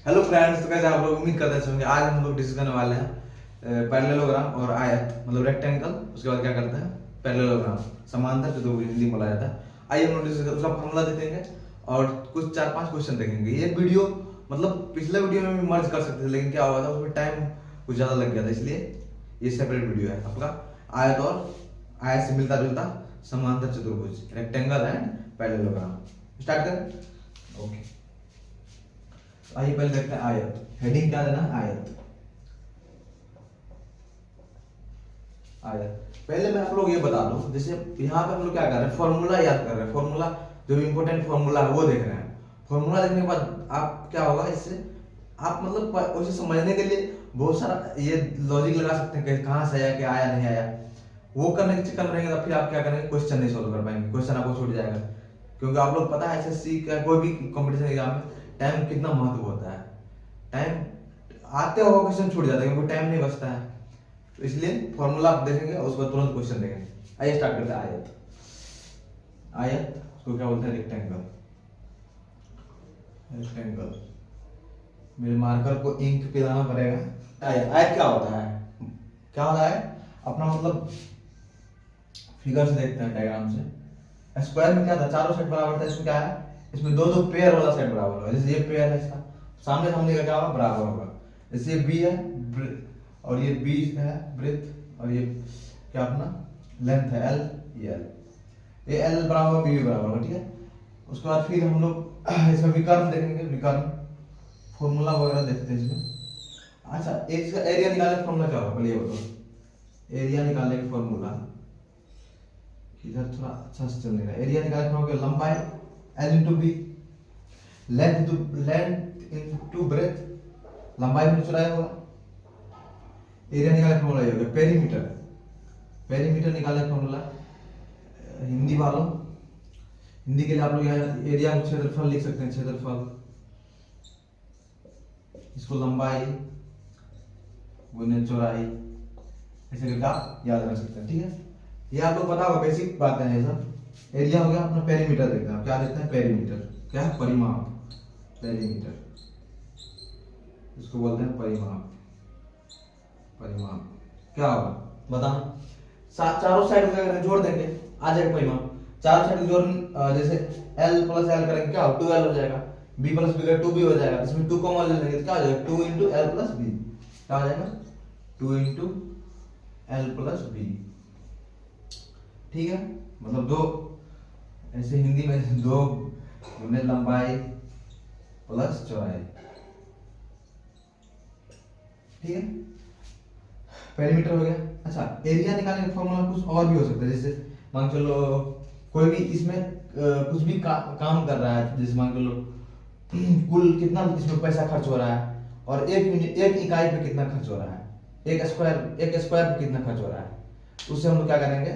Hello friends, तो कैसे आप लोग उम्मीद करते होंगे। आज हम लोग डिस्कस करने वाले हैं पैरेललोग्राम और आयत, मतलब रेक्टेंगल। उसके बाद क्या करते हैं, पैरेललोग्राम, समांतर चतुर्भुज हिंदी में बोला जाता है। आइए हम लोग डिस्कस उसका फॉर्मूला देखेंगे और कुछ 4-5 क्वेश्चन देखेंगे। ये वीडियो मतलब पिछले वीडियो में भी मर्ज कर सकते थे, लेकिन क्या हुआ था उसमें टाइम कुछ ज्यादा लग गया था, इसलिए ये सेपरेट वीडियो है आपका। आयत और आयत से मिलता जुलता समांतर चतुर्भुज, रेक्टेंगल एंड पैरेललोग्राम। स्टार्ट करें। ओके, आइए पहले देखते हैं आयत। हेडिंग क्या देना है, आयत। आयत पहले मैं आप लोग ये बता दूं, जैसे यहाँ पे हम लोग क्या कर रहे हैं, फॉर्मूला याद कर रहे हैं। फॉर्मूला जो इंपॉर्टेंट फॉर्मूला है वो देख रहे हैं। फॉर्मूला देखने के बाद आप क्या होगा, इससे आप मतलब उसे समझने के लिए बहुत सारा ये लॉजिक लगा सकते हैं कि कहाँ से आया, क्या आया, नहीं आया। वो करने के चक्कर में रहेंगे तो फिर आप क्या करेंगे, क्वेश्चन नहीं सोल्व कर पाएंगे, क्वेश्चन आपको छूट जाएगा। क्योंकि आप लोग पता है एसएससी का कोई भी कंपटीशन एग्जाम में टाइम कितना महत्व होता है। टाइम आते हुए क्वेश्चन छूट जाता है क्योंकि टाइम नहीं बचता है। तो इसलिए फॉर्मूला आप देखेंगे और उसके बाद तुरंत क्वेश्चन देखेंगे। आइए स्टार्ट करते हैं आयत। आयत उसको क्या बोलते हैं, रेक्टेंगल। रेक्टेंगल, मेरे मार्कर को इंक पिलाना पड़ेगा। आयत, आयत क्या होता है, क्या होता है अपना मतलब फिगर से देखते हैं, डायग्राम से। स्क्वायर में क्या था, चारों साइड बराबर था। इसमें क्या है, इसमें दो दो पेयर वाला साइड बराबर होगा। जैसे ये पेयर है, इसका सामने सामने का क्या होगा, बराबर होगा। जैसे ये बी है और ये बी है ब्रेथ, और ये क्या अपना लेंथ है एल, ये एल बराबर बी बराबर होगा, ठीक है। उसके बाद फिर हम लोग इसका विकर्ण देखेंगे। विकर्ण फॉर्मूला वगैरह देखते हैं इसमें। अच्छा, इसका एरिया निकालने का फॉर्मूला क्या होगा, पहले ये बताओ। एरिया निकालने का फॉर्मूला इधर थोड़ा अच्छा से चल नहीं रहा। एरिया निकालने का फॉर्मूला लंबाई L into B, length into breadth, लंबाई में चौड़ाई होगा। एरिया निकालने का फॉर्मूला ये होगा पेरीमीटर। पेरीमीटर निकालने का फॉर्मूला हिंदी वालों, हिंदी के लिए आप लोग यहाँ एरिया को क्षेत्रफल लिख सकते हैं, क्षेत्रफल। इसको लंबाई गुने चौड़ाई, ऐसे करके आप याद रख सकते हैं, ठीक है। ये आप लोग पता होगा, बेसिक बातें हैं सब। एरिया हो गया अपना, पेरीमीटर देखते हैं, क्या देखते हैं, पेरीमीटर क्या है, परिमाप। पेरीमीटर इसको बोलते हैं परिमाप। परिमाप क्या होगा बताना। चारों साइड का जोड़ देंगे, आ जाएगा परिमाप। चारों साइड जोड़, जैसे l प्लस l करेंगे क्या हो, 2l हो जाएगा। b प्लस b का 2b हो जाएगा। इसमें 2 कॉमन ले लेंगे तो क्या हो जाएगा, 2 इंटू l प्लस b। क्या हो जाएगा, 2 इंटू l प्लस b, ठीक है। मतलब दो, ऐसे हिंदी में दो गुने लंबाई प्लस चौड़ाई, ठीक है। पेरीमीटर हो गया। अच्छा, एरिया निकालने का फॉर्मूला कुछ और भी हो सकता है। जैसे मान चलो कोई भी इसमें कुछ भी काम कर रहा है, जैसे मान लो कुल कितना इसमें पैसा खर्च हो रहा है और एक इकाई पे कितना खर्च हो रहा है, एक स्क्वायर पे कितना खर्च हो रहा है। तो उससे हम लोग क्या करेंगे,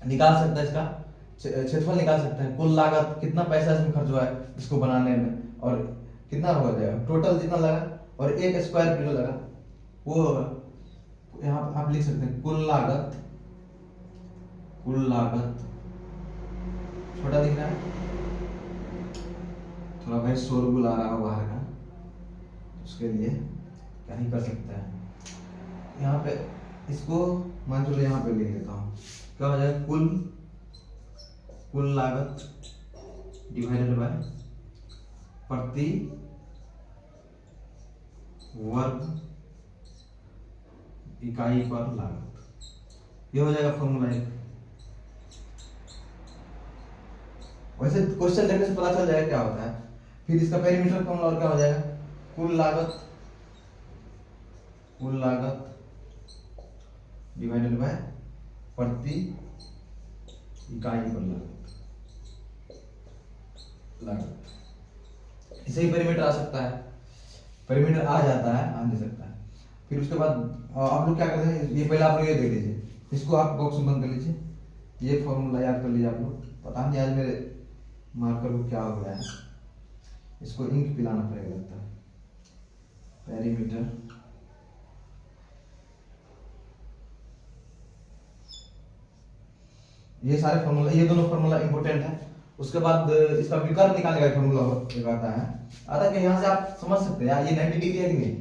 निकाल सकते हैं इसका क्षेत्रफल निकाल सकते हैं। कुल लागत कितना पैसा इसमें खर्च हुआ है इसको बनाने में, और कितना हो जाएगा टोटल जितना लगा, और एक स्क्वायर फीट लगा वो होगा। यहाँ आप लिख सकते हैं कुल लागत। कुल लागत छोटा दिख रहा है, थोड़ा भाई शोरगुल आ रहा है बाहर का, उसके लिए क्या ही कर सकते हैं। यहाँ पे इसको मान चलो यहाँ पे लिख लेता हूँ, क्या हो जाएगा, कुल लागत डिवाइडेड बाय प्रति वर्ग इकाई पर लागत। ये हो जाएगा फॉर्मूला एक। वैसे क्वेश्चन देखने से पता चल जाएगा क्या होता है। फिर इसका पेरीमीटर फॉर्मूला और क्या हो जाएगा, कुल लागत डिवाइडेड बाय प्रति इकाई पर लागत। इसे ही पेरीमीटर आ सकता है, पेरीमीटर आ जाता है, आ नहीं सकता है। फिर उसके बाद आप लोग क्या करते हैं, ये पहले आप लोग ये देख लीजिए, इसको आप बॉक्स में बंद कर लीजिए। ये फॉर्मूला याद कर लीजिए आप लोग। पता नहीं आज मेरे मार्कर को क्या हो गया है, इसको इंक पिलाना पड़ेगा लगता है। पेरीमीटर ये सारे फॉर्मूला, ये दोनों फॉर्मूला इंपॉर्टेंट है। उसके बाद इसका विकर्ण निकालने का फॉर्मूला एक आता है कि यहाँ से आप समझ सकते हैं यार, ये 90 डिग्री है कि नहीं,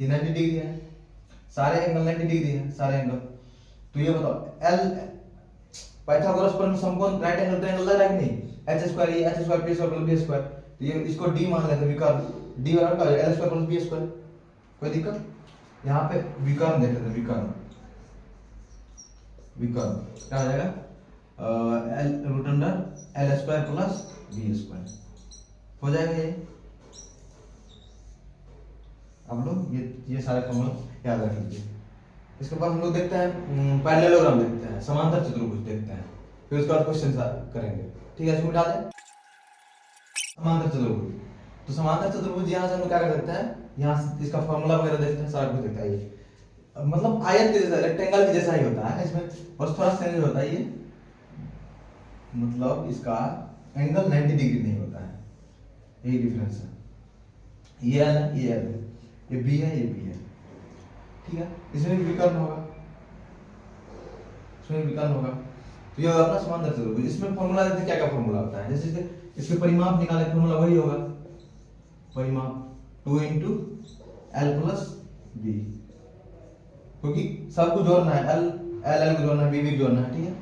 ये 90 डिग्री है, सारे एंगल 90 डिग्री है, सारे एंगल। तो ये बताओ एल पाइथागोरस पर समकोण राइट एंगल ट्रायंगल लग रहा है कि नहीं, एच स्क्वायर ये H square P square plus B square, तो ये इसको डी मान लेते हैं, विकर्ण डी बराबर क्या L square plus B square, कोई दिक्कत। यहाँ पे विकर्ण देख लेते हैं, विकर्ण विकर्ण क्या हो जाएगा L root under L square plus B square हो जाएगा ये। अब लोग ये सारे फॉर्मूला याद रख लीजिए। इसके बाद हम लोग देखते हैं पैरेललोग्राम देखते हैं, समांतर चतुर्भुज देखते हैं, फिर उसके बाद क्वेश्चन करेंगे, ठीक है। इसको मिटा दें समांतर चतुर्भुज। तो समांतर चतुर्भुज यहाँ से हम क्या कर सकते हैं, यहाँ इसका फॉर्मूला वगैरह देखते हैं, सारा कुछ देखता है ये, मतलब आयत के जैसा रेक्टेंगल के जैसा ही होता है इसमें, बस थोड़ा चेंज होता है ये, मतलब इसका एंगल 90 डिग्री नहीं होता है, यही डिफरेंस है। ये एल है, ये एल है, ये बी है, ये बी है, ठीक है। इसमें भी विकर्ण होगा, इसमें विकर्ण होगा। तो ये होगा अपना समांतर चतुर्भुज। इसमें फॉर्मूला देखते क्या क्या फॉर्मूला होता है, जैसे इसके परिमाप निकाले फॉर्मूला वही होगा, परिमाप 2 इंटू एल प्लस बी, क्योंकि सबको जोड़ना है, एल एल एल को जोड़ना है, बी बी जोड़ना है, ठीक है।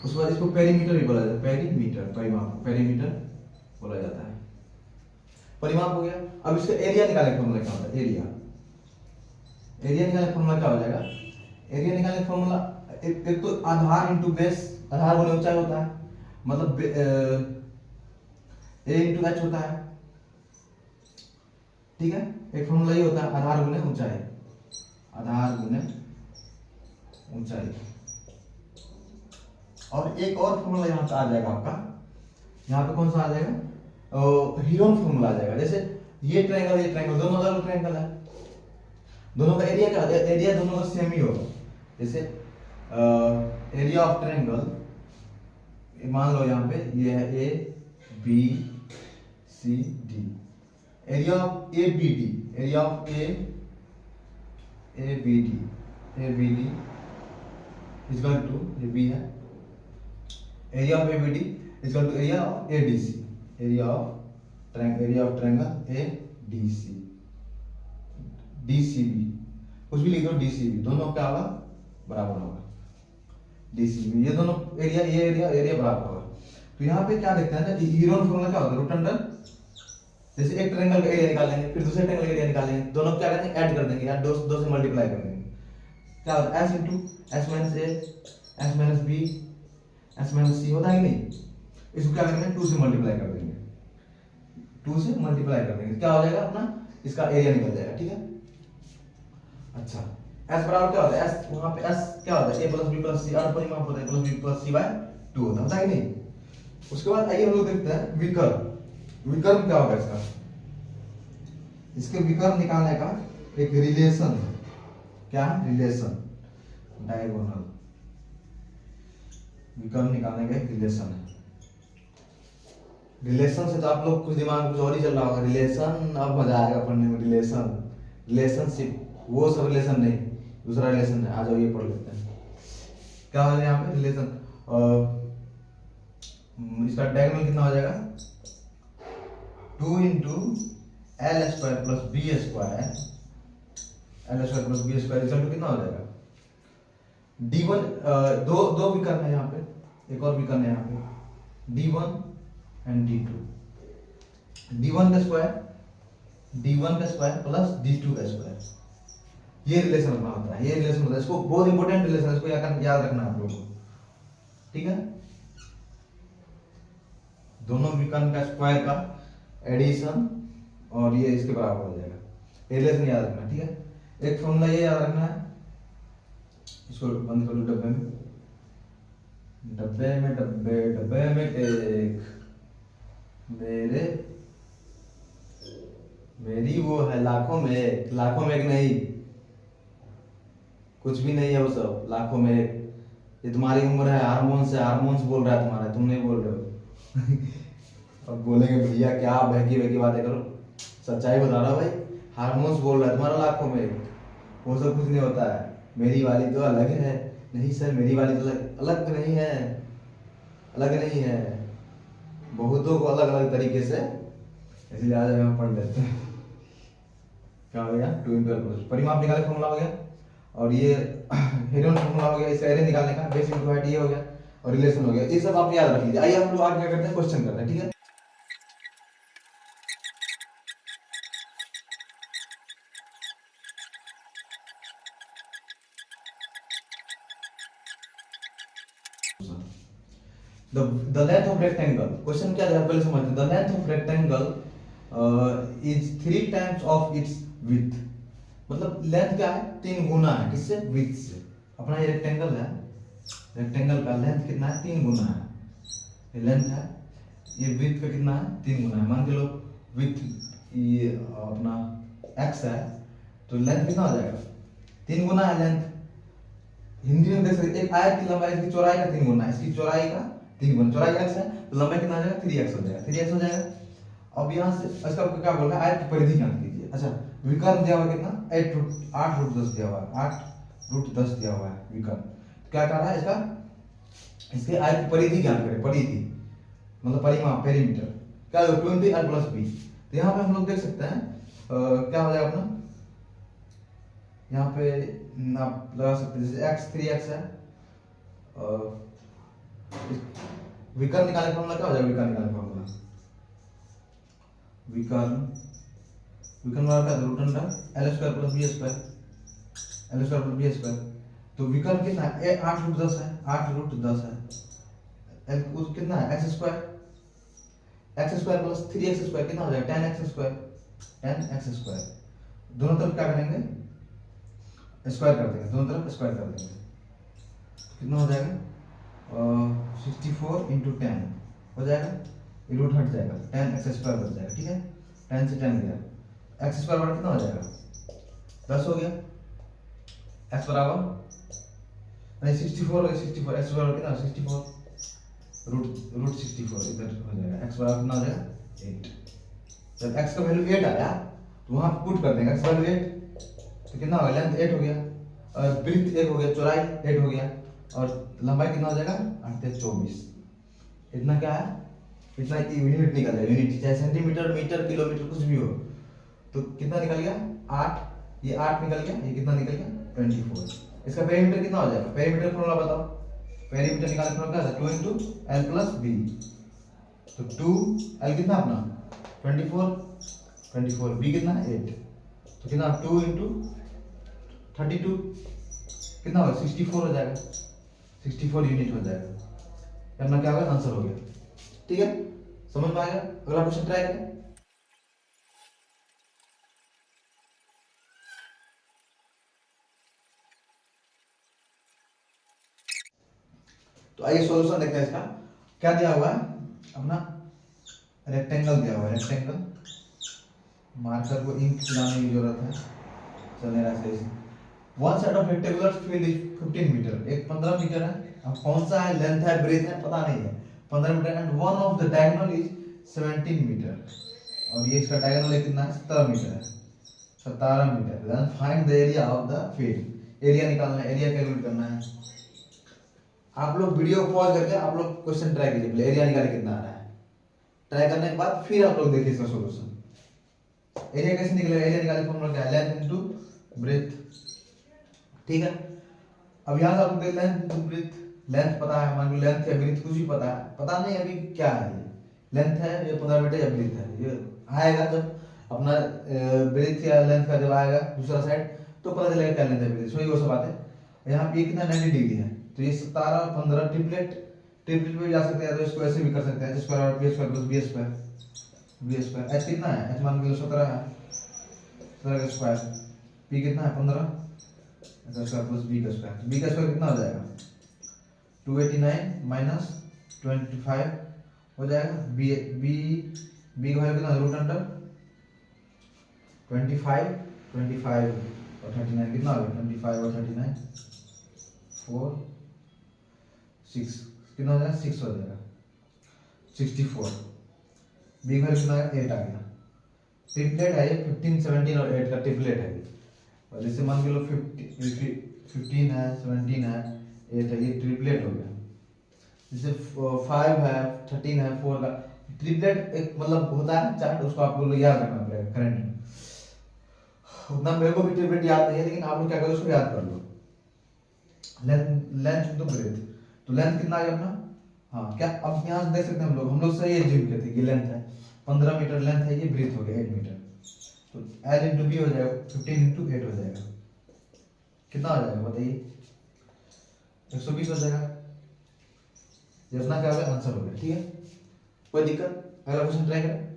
उसके बाद इसको पेरीमीटर भी बोला जाता है, पेरीमीटर परिमाप पेरीमीटर बोला जाता है। परिमाप हो गया। अब इसका एरिया निकालने का फॉर्मूला क्या होता है, एरिया निकालने का फॉर्मूला क्या हो जाएगा, एरिया निकालने का फॉर्मूला एक तो आधार इंटू बेस, आधार गुणे ऊंचाई होता है, मतलब ए इंटू एच होता है, ठीक है। एक फॉर्मूला ये होता है आधार गुणे ऊंचाई, आधार गुणे ऊंचाई। और एक और फॉर्मूला यहाँ पे आ जाएगा आपका, यहाँ पे कौन सा आ जाएगा, हीरोन फॉर्मूला आ जाएगा। जैसे ये ट्रायंगल दोनों अलग ट्रायंगल है, दोनों का एरिया क्या, एरिया दोनों का सेम ही होगा। जैसे एरिया ऑफ ट्रायंगल मान लो यहाँ पे ये है A B C D, area of A B D, area of A B D equal to, ये बी है, area of A B D equal to area of A D C, area of triangle A D C, D C B, कुछ भी लिख दो, D C B, दोनों क्या होगा बराबर होगा, डी सी बी, ये दोनों एरिया, ये एरिया बराबर होगा। तो यहाँ पे क्या देखते हैं ना, हीरोन फॉर्मूला क्या होता है, रूट अंडर, जैसे एक ट्रायंगल का एरिया निकालेंगे, फिर दूसरे ट्रायंगल का एरिया निकालेंगे, दोनों क्या करेंगे ऐड कर देंगे यार, दो से मल्टीप्लाई कर देंगे, क्या होता है s into s minus a s minus b s minus c होता है कि नहीं। इसको क्या करेंगे 2 से मल्टीप्लाई कर देंगे, 2 से मल्टीप्लाई कर देंगे, क्या हो जाएगा अपना, इसका एरिया निकल जाएगा, ठीक है। अच्छा एस बराबर क्या होता है, एस वहां पे एस क्या होता है, ए प्लस बी प्लस सी, और परिमाप होता है प्लस बी प्लस सी बाय 2 होता है कि नहीं। उसके बाद आइए हम लोग देखते हैं विकर्ण। विकर्ण क्या होगा इसका, इसके विकर्ण निकालने का एक रिलेशन है, क्या रिलेशन, डायगोनल, विकर्ण निकालने का एक रिलेशन है। रिलेशन से तो आप लोग कुछ दिमाग में कुछ और ही चल रहा होगा, रिलेशन अब मजा आएगा पढ़ने में, रिलेशनशिप, वो सब रिलेशन नहीं, दूसरा रिलेशन है, आ जाओ ये पढ़ लेते हैं। क्या हो जाएगा यहाँ पे रिलेशन, इसका डायगोनल कितना हो जाएगा 2 into L square plus B square, L square plus B square equal to कितना हो जाएगा d1, दो विकर्ण है यहाँ पे, एक और विकर्ण है यहाँ पे d1 एंड d2, d1 का स्क्वायर प्लस d2 का स्क्वायर, ये रिलेशन अपना होता है, ये रिलेशन होता है, इसको बहुत इंपॉर्टेंट रिलेशन है, इसको याद रखना आप लोगों को, ठीक है। दोनों विकर्ण का स्क्वायर का एडिशन और ये इसके बराबर हो जाएगा, रिलेशन याद रखना, ठीक है। एक फॉर्मूला ये याद रखना है, इसको बंद कर लो डब्बे में एक मेरी वो है लाखों में एक नहीं, कुछ भी नहीं है वो सब, लाखों में एक। ये तुम्हारी उम्र है, हार्मोन्स बोल रहा है तुम्हारा, तुम नहीं बोल रहे हो। अब बोलेंगे भैया क्या बहकी बातें करो, सच्चाई बता रहा भाई, हार्मोन्स बोल रहा है तुम्हारा लाखों में एक, वो सब कुछ नहीं होता है। मेरी वाली तो अलग है, नहीं सर मेरी वाली तो अलग नहीं है, बहुतों को अलग अलग तरीके से, इसलिए आज हम पढ़ लेते हैं। क्या हो गया, 2 इंटू एल प्लस, परिमाप निकालने का फॉर्मूला हो गया, और ये हेरियन फॉर्मूला हो गया, इसका एरिया निकालने का, बेस इंटू हाइट ये हो गया, और रिलेशन हो गया। ये सब आप याद रख लीजिए। आइए हम लोग आज क्या करते हैं, क्वेश्चन करते हैं, ठीक है। The length of rectangle, question क्या है पहले समझते हैं। The length of rectangle is 3 times of its width, मतलब लेंथ क्या है, 3 गुना है, किससे, विड्थ से। अपना ये रेक्टेंगल है, रेक्टेंगल का लेंथ कितना है, 3 गुना है, ये लेंथ है, ये विड्थ का कितना है, 3 गुना है। मान के लो विड्थ ये अपना x है, तो लेंथ कितना हो जाएगा, 3 गुना है लेंथ। हिंदी में देख सकते, एक आयत की लंबाई इसकी चौड़ाई का 3 गुना है, इसकी चौड़ाई का 3 गुना, चौड़ाई x है तो लंबाई कितना आ जाएगा, 3x हो जाएगा, 3x हो जाएगा। अब यहाँ से इसका क्या बोल रहा है, आयत की परिधि ज्ञात कीजिए। अच्छा, विकर्ण दिया हुआ कितना, 8 रूट 10 दिया हुआ है, 8 रूट 10 दिया हुआ है विकर्ण। तो क्या कर रहा है, इसका इसके आयत की परिधि ज्ञात करें, परिधि मतलब परिमाप, पेरीमीटर, क्या होगा, 20 r प्लस b। तो यहाँ पे हम लोग देख सकते हैं क्या हो जाएगा अपना, यहाँ पे आप लगा सकते हैं, जैसे x 3x है, विकर्ण निकालने का फॉर्मूला क्या हो जाएगा, विकर्ण निकालने का फॉर्मूला, विकर्ण वाला क्या, root under L square plus B square, L square plus B square. तो विकर्ण कितना है, 8 रूट 10 है, 8 रूट 10 है, एल कितना है, x square plus 3x square कितना हो जाएगा, 10x स्क्वायर, 10x स्क्वायर। दोनों तरफ क्या करेंगे, स्क्वायर कर देंगे, दोनों तरफ स्क्वायर कर देंगे, कितना हो जाएगा, 64 इंटू 10 हो जाएगा, ये रूट हट जाएगा, 10x स्क्वायर बच जाएगा, ठीक है। 10 से 10 गया, x स्क्वायर बराबर कितना हो जाएगा, 10 हो गया, x बराबर नहीं 64 हो गया, 64 x बराबर कितना, 64 रूट 64 इधर हो जाएगा, x बराबर कितना हो जाएगा, 8। जब x का वैल्यू 8 आया तो वहां पुट कर देंगे, x वैल्यू 8 तो कितना हो गया, लेंथ 8 हो गया, और ब्रीथ 1 हो गया, चौड़ाई 8 हो गया, और लंबाई कितना हो जाएगा, 8 से 24। इतना क्या है, इतना यूनिट निकल जाएगा, यूनिट चाहे सेंटीमीटर, मीटर, किलोमीटर कुछ भी हो। तो कितना निकल गया, 8, ये 8 निकल गया, ये कितना निकल गया, 24। इसका पेरीमीटर कितना हो जाएगा, पेरीमीटर फॉर्मूला बताओ, पेरीमीटर निकालने का फॉर्मूला क्या है, 2 इंटू एल प्लस बी। तो 2 एल कितना अपना 24, बी कितना है 8, तो कितना 2 इंटू 32 कितना होगा, 64 हो जाएगा, 64 यूनिट हो जाएगा। करना क्या होगा, आंसर हो गया, ठीक है, समझ में आएगा। अगला क्वेश्चन ट्राई करें। तो आइए सॉल्यूशन देखते हैं इसका। क्या दिया हुआ है, अपना रेक्टेंगल दिया हुआ है, रेक्टेंगल, मार्कर को इंक लगाने की जरूरत है, चलेगा ऐसे। One side of rectangular field is 15 metre, एक 15 मीटर है। अब कौन सा है, लेंथ है, ब्रेथ है, पता नहीं है, 15 metre, and one of the diagonal is 17 metre, और ये इसका डायगोनल कितना है, 17 मीटर है, 17 metre. Then find the area of the field, area निकालना है, एरिया कैलकुलेट करना है। आप लोग वीडियो को पॉज करके आप लोग क्वेश्चन ट्राई कीजिए, पहले एरिया निकाले कितना आ रहा है, ट्राई करने के बाद फिर आप लोग देखिए इसका सॉल्यूशन। एरिया कैसे निकलेगा, एरिया निकालने का फॉर्मूला क्या है, लेंथ इनटू ब्रेथ, ठीक है। अब यहां से आपको देख लेंथ इनटू ब्रेथ, लेंथ पता है, मान लो लेंथ या ब्रेथ कुछ भी पता है, पता नहीं अभी क्या है, ये लेंथ है, ये 15 मीटर या ब्रेथ है, ये आएगा जब अपना ब्रेथ या लेंथ का जब आएगा दूसरा साइड तो पता चलेगा क्या लेंथ है, ब्रेथ, वही वो सब बात है। यहाँ पे कितना 90 डिग्री है, तो ये 17 15 ट्रिपलेट पे भी जा सकते हैं, तो इसको ऐसे भी कर सकते हैं, h square B square plus B square, h कितना है, h मान के 17 है, 17 का स्क्वायर, p कितना है 15 का स्क्वायर प्लस b का स्क्वायर, b का स्क्वायर कितना हो जाएगा 289 माइनस 25 हो जाएगा, b का वैल्यू कितना, रूट अंडर 25 और 39 कितना हो गया, 25 और 39 4 6 कितना हो जाएगा, 6 हो जाएगा, 64। बी का कितना है, 8 आ गया। ट्रिपलेट है ये, 15 17 और 8 का ट्रिपलेट है ये, और जैसे मान के लो 15 है 17 है 8 है, ये ट्रिपलेट हो गया। जैसे 5 है 13 है 4 का, ट्रिपलेट एक मतलब होता है चार्ट, उसको आपको याद रखना पड़ेगा करंट। उतना मेरे को भी ट्रिपलेट याद नहीं है, लेकिन आप लोग क्या करो उसको याद कर लो। लेंथ लेंथ इंटू ब्रेथ, तो लेंथ कितना आ गया अपना, हाँ क्या अब यहाँ से देख सकते हैं हम लोग सही एज्यूम करते हैं कि लेंथ है 15 मीटर लेंथ है, ये ब्रेथ हो गया 8 मीटर, तो एल इंटू बी हो जाएगा 15 इंटू 8 हो जाएगा, कितना हो जाएगा बताइए, 120 हो जाएगा। ये अपना क्या होगा आंसर हो गया। ठीक है, कोई दिक्कत, अगला क्वेश्चन ट्राई करें।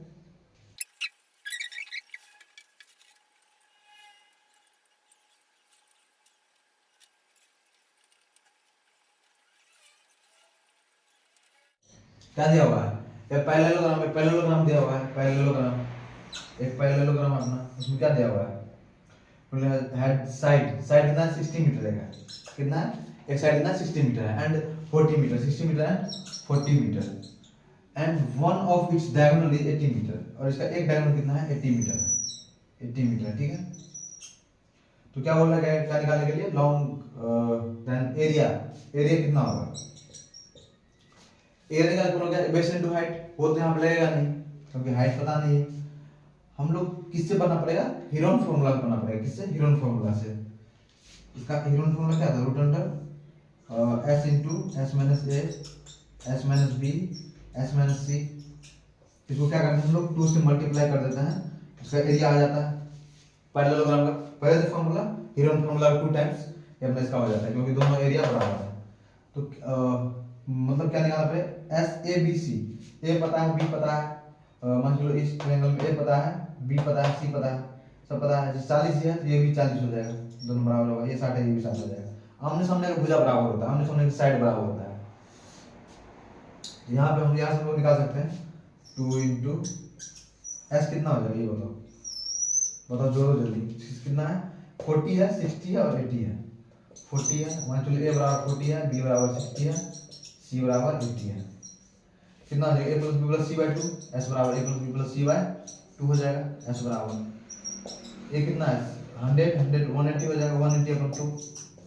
क्या दिया हुआ है, एक पैरेललोग्राम, एक पैरेललोग्राम दिया हुआ है, पैरेललोग्राम, एक पैरेललोग्राम अपना, उसमें क्या दिया हुआ है, हेड साइड साइड कितना 60 मीटर है, कितना है एक साइड कितना 60 मीटर है and 40 metre, 60 metre and 40 metre and one of its diagonal is 80 metre, और इसका एक डायगोनल कितना है 80 मीटर है, 80 मीटर। ठीक है, तो क्या बोल रहा है, क्या निकालने के लिए लॉन्ग देन एरिया, एरिया कितना होगा, एरिया निकाल करोगे बेस इनटू हाइट, वो तो यहाँ पे लगेगा नहीं क्योंकि हाइट पता नहीं है, हम लोग किससे बनना पड़ेगा, हीरोन फॉर्मूला बनना पड़ेगा, किससे, हीरोन फॉर्मूला से। इसका हीरोन फॉर्मूला क्या था, root under s into s minus a s minus b s minus c, इसको क्या करते हैं हम लोग 2 से मल्टीप्लाई कर देते हैं, उसका एरिया आ जाता है। पैरेललोग्राम का पहले से फॉर्मूला हीरोन फॉर्मूला 2 टाइम्स ये अपना इसका हो जाता है क्योंकि दोनों एरिया बराबर है। तो मतलब क्या निकालना पड़ेगा, एस ए बी सी, ए पता है बी पता है, मान लो इस ट्रायंगल में ए पता है बी पता है सी पता है, सब पता है, 40 है तो ये भी 40 हो जाएगा, दोनों बराबर होगा, ये 60 है ये भी 60 हो जाएगा। आमने सामने का भुजा बराबर होता है, आमने सामने की साइड बराबर होता है, यहाँ पे हम यहाँ से लोग निकाल सकते हैं 2 इंटू एस कितना हो जाएगा ये बताओ, बताओ जोड़ो जल्दी, कितना है 40 है 60 है और 80 है, 40 है मान चलो ए बराबर 40 है बी बराबर 60 है सी बराबर 80 है, कितना हो जाएगा a plus B plus C by 2, S बराबर a plus B plus C by 2 हो जाएगा, एस बराबर ए कितना है 100 100 180 हो जाएगा, 180 अपॉन 2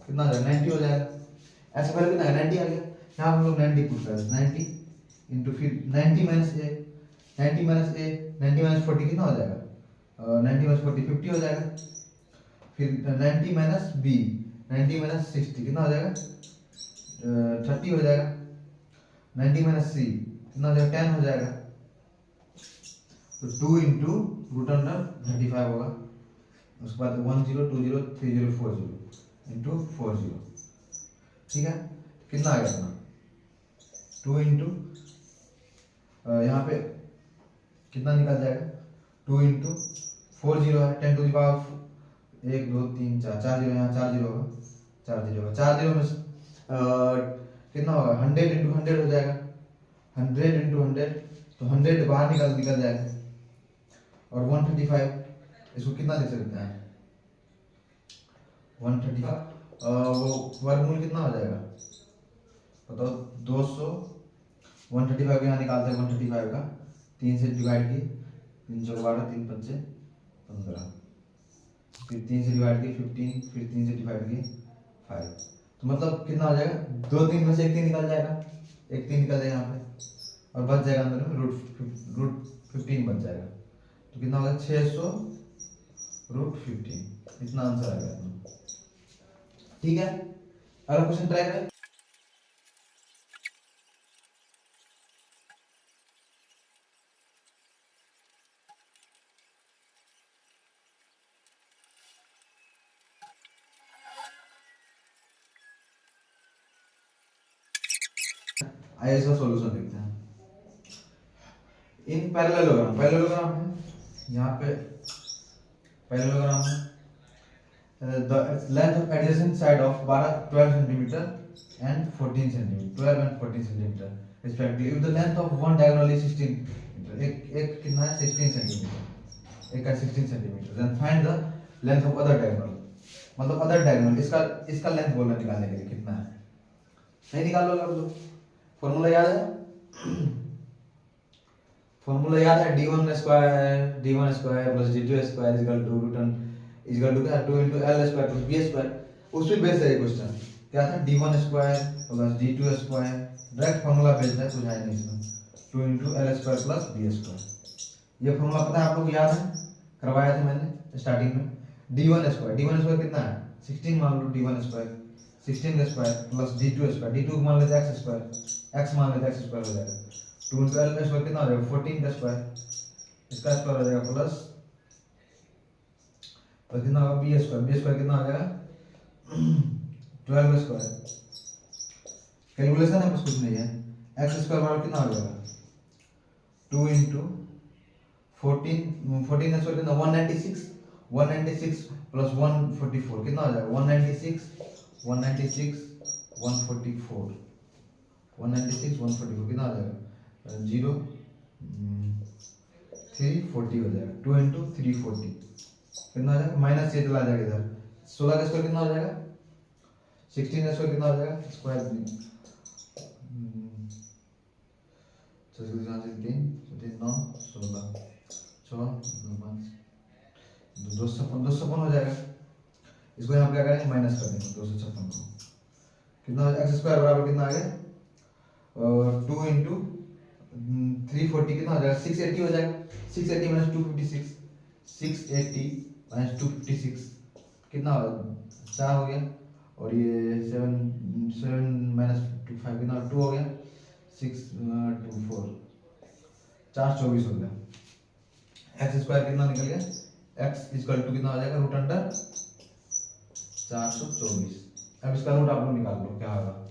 कितना हो जाएगा 90 हो जाएगा, एस वैल्यू कितना है 90 आ गया, यहाँ हम लोग 90 पुट कर 90 इंटू फिर 90 माइनस ए 90 माइनस ए 90 माइनस 40 कितना हो जाएगा 90 माइनस 40 50 हो जाएगा, फिर 90 माइनस बी 90 माइनस 60 कितना हो जाएगा 30 हो जाएगा, 90 माइनस सी कितना हो जाएगा 10 हो जाएगा, तो 2 इंटू रूट अंडर 35 होगा, उसके बाद 10 20 30 40 इंटू 40, ठीक है, कितना आ गया अपना 2 इंटू यहाँ पे कितना निकल जाएगा 2 इंटू 4 जीरो है 10 टू द पावर 1 2 3 4 4 जीरो, यहाँ 4 जीरो होगा 4 जीरो होगा, 4 जीरो में कितना होगा 100 इंटू 100 हो जाएगा, 100 इंटू 100 तो 100 बाहर निकल जाएगा, और 135 इसको कितना लिख सकते हैं 135 वो वर्गमूल कितना हो जाएगा बताओ 200, 135 यहाँ निकालते हैं 135 का 3 से डिवाइड की 3 चौक 12 3 पंचे 15, फिर 3 से डिवाइड की 15, फिर 3 से डिवाइड की 5, तो मतलब कितना हो जाएगा 2 3 में से 1 3 निकल जाएगा, 1 3 निकल जाएगा यहाँ पे और बच जाएगा अंदर में रूट 15 बच जाएगा, तो कितना होगा 600 रूट 15, इतना आंसर आ गया। ठीक है, अगला क्वेश्चन ट्राई करें। आइए इसका सॉल्यूशन देखते हैं। इन पैरेललोग्राम है, यहाँ पे पैरेललोग्राम है, the length of adjacent side of 12 centimeter and 14 centimeter, 12 and 14 centimeter respectively. If the length of one diagonal is 16 meter, एक कितना है 16 centimeter, एक का 16 centimeter, then find the length of other diagonal, मतलब other diagonal इसका length बोलना निकालने के लिए कितना है, नहीं निकाल लो आप लोग, फॉर्मूला याद है फॉर्मूला याद है d1 square plus d2 square equal to क्या 2 into l square plus b square, उस पे बेस है ये क्वेश्चन, क्या था d1 square plus d2 square, direct formula based है, कुछ है नहीं इसमें, 2 into L square plus B square. ये फॉर्मूला पता है आप लोग, याद है, करवाया था मैंने स्टार्टिंग में। डी1 स्क्वायर कितना है 16 मान लो, डी1 स्क्वायर 16 का स्क्वायर प्लस डी2 स्क्वायर, डी2 मान लेते हैं एक्स स्क्वायर, एक्स मान लेते हैं एक्स स्क्वायर हो जाएगा। 2 इंटू एल स्क्वायर कितना हो जाएगा 14 का स्क्वायर, इसका स्क्वायर हो जाएगा प्लस कितना होगा बी स्क्वायर कितना हो जाएगा 12 का स्क्वायर। कैलकुलेशन है बस, कुछ नहीं है। एक्स स्क्वायर बराबर कितना हो जाएगा 2 इंटू 14 का स्क्वायर कितना 196 प्लस 144 कितना हो जाएगा 196 144 कितना हो जाएगा 0 340 हो जाएगा। 2 इंटू 340 कितना हो जाएगा, माइनस से चला जाएगा इधर। 16 का स्क्वायर कितना हो जाएगा 16 का स्क्वायर कितना हो जाएगा स्क्वायर 3 9 16 256 हो जाएगा। इसको यहाँ क्या करेंगे माइनस कर देंगे 256 को। कितना एक्स स्क्वायर बराबर कितना आ गया 2 इंटू 340 कितना हो जाएगा 680 हो जाएगा। 680 माइनस 256 680 माइनस 256 कितना हो 4 हो गया, और ये 7 माइनस 25 कितना 2 हो गया 6 2 4 424 हो गया। एक्स स्क्वायर कितना निकल गया एक्स इक्वल टू कितना हो जाएगा रूट अंडर 424। अब इसका रूट आप लोग निकाल लो क्या होगा